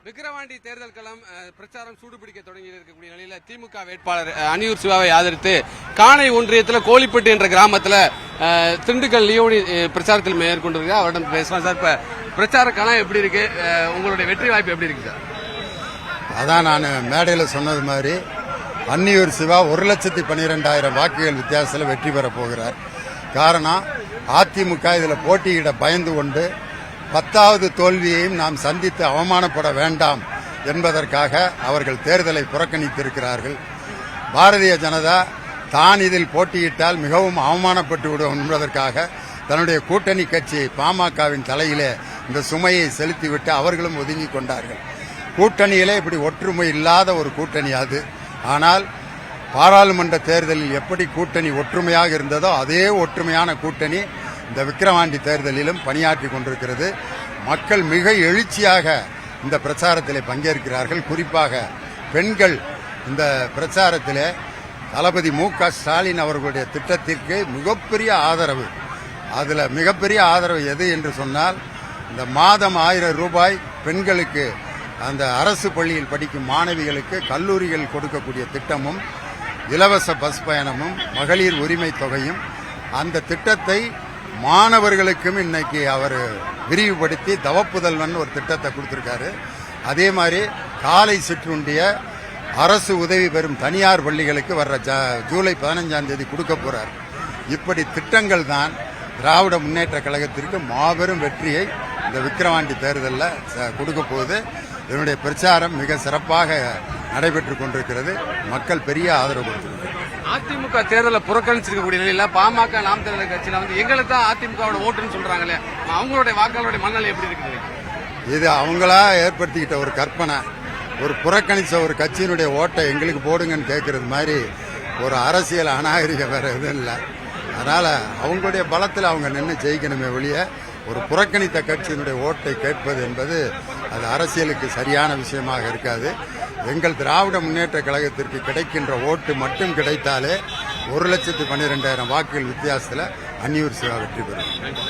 விக்கிரவாண்டி தேர்தல் களம் பிரச்சாரம் சூடுபிடிக்க தொடங்கி இருக்கக்கூடிய நிலையில திமுக வேட்பாளர் அன்னியூர் சிவாவை ஆதரித்து காணை ஒன்றியத்தில் கோழிப்பட்டு என்ற கிராமத்தில் திண்டுக்கல் லியோனி பிரச்சாரத்தில் மேற்கொண்டிருக்கிறார். அவரிடம் பேசலாம். சார், இப்ப பிரச்சார களம் எப்படி இருக்கு? உங்களுடைய வெற்றி வாய்ப்பு எப்படி இருக்கு சார்? அதான் நான் மேடையில் சொன்னது மாதிரி அன்னியூர் சிவா 1,12,000 வாக்குகள் வித்தியாசத்தில் வெற்றி பெற போகிறார். காரணம், அதிமுக இதில் போட்டியிட பயந்து கொண்டு 10வது தோல்வியையும் நாம் சந்தித்து அவமானப்பட வேண்டாம் என்பதற்காக அவர்கள் தேர்தலை புறக்கணித்திருக்கிறார்கள். பாரதிய ஜனதா தான் இதில் போட்டியிட்டால் மிகவும் அவமானப்பட்டு விடும் என்பதற்காக தன்னுடைய கூட்டணி கட்சி பாமகவின் தலையிலே இந்த சுமையை செலுத்திவிட்டு அவர்களும் ஒதுங்கிக் கொண்டார்கள். கூட்டணியிலே இப்படி ஒற்றுமை இல்லாத ஒரு கூட்டணி அது. ஆனால் பாராளுமன்ற தேர்தலில் எப்படி கூட்டணி ஒற்றுமையாக இருந்ததோ அதே ஒற்றுமையான கூட்டணி இந்த விக்கிரவாண்டி தேர்தலிலும் பணியாற்றி கொண்டிருக்கிறது. மக்கள் மிக எழுச்சியாக இந்த பிரச்சாரத்திலே பங்கேற்கிறார்கள். குறிப்பாக பெண்கள் இந்த பிரச்சாரத்திலே தளபதி மு.க. ஸ்டாலின் அவர்களுடைய திட்டத்திற்கு மிகப்பெரிய ஆதரவு. அதில் மிகப்பெரிய ஆதரவு எது என்று சொன்னால், இந்த மாதம் 1000 ரூபாய் பெண்களுக்கு, அந்த அரசு பள்ளியில் படிக்கும் மாணவிகளுக்கு கல்லூரிகள் கொடுக்கக்கூடிய திட்டமும், இலவச பஸ் பயணமும், மகளிர் உரிமை தொகையும், அந்த திட்டத்தை மாணவர்களுக்கும் இன்னைக்கு அவர் விரிவுபடுத்தி தவப்புதல்வன் ஒரு திட்டத்தை கொடுத்திருக்காரு. அதே மாதிரி காலை சிற்றுண்டிய அரசு உதவி பெறும் தனியார் பள்ளிகளுக்கு வர்ற ஜூலை 15ஆம் தேதி கொடுக்க போறார். இப்படி திட்டங்கள் தான் திராவிட முன்னேற்ற கழகத்திற்கு மாபெரும் வெற்றியை இந்த விக்கிரவாண்டி தேர்தலில் கொடுக்க போகுது. இதனுடைய பிரச்சாரம் மிக சிறப்பாக நடைபெற்றுக் கொண்டிருக்கிறது. மக்கள் பெரிய ஆதரவு கொடுத்திருக்கிறார். அதிமுக தேர்தலை புறக்கணிச்சிருக்கக்கூடிய நிலையில பாமக நாம் தேர்தல் கட்சியில எங்களுக்கு தான் அதிமுகவோட ஓட்டுன்னு சொல்றாங்களே, அவங்களுடைய வாக்காளருடைய மனநிலை எப்படி இருக்குது? இது அவங்களா ஏற்படுத்திக்கிட்ட ஒரு கற்பனை. ஒரு புறக்கணிச்ச ஒரு கட்சியினுடைய ஓட்டை எங்களுக்கு போடுங்கன்னு கேட்கறது மாதிரி ஒரு அரசியல் அநாகரிகம் வேற எதுவும் இல்லை. அதனால அவங்களுடைய பலத்தில் அவங்க நின்று ஜெயிக்கணுமே ஒழிய ஒரு புறக்கணித்த கட்சியினுடைய ஓட்டை கேட்பது என்பது அது அரசியலுக்கு சரியான விஷயமாக இருக்காது. எங்கள் திராவிட முன்னேற்ற கழகத்திற்கு கிடைக்கின்ற ஓட்டு மட்டும் கிடைத்தாலே 1,12,000 வாக்குகள் வித்தியாசத்தில் அன்னியூர் சிவா வெற்றி பெறும்.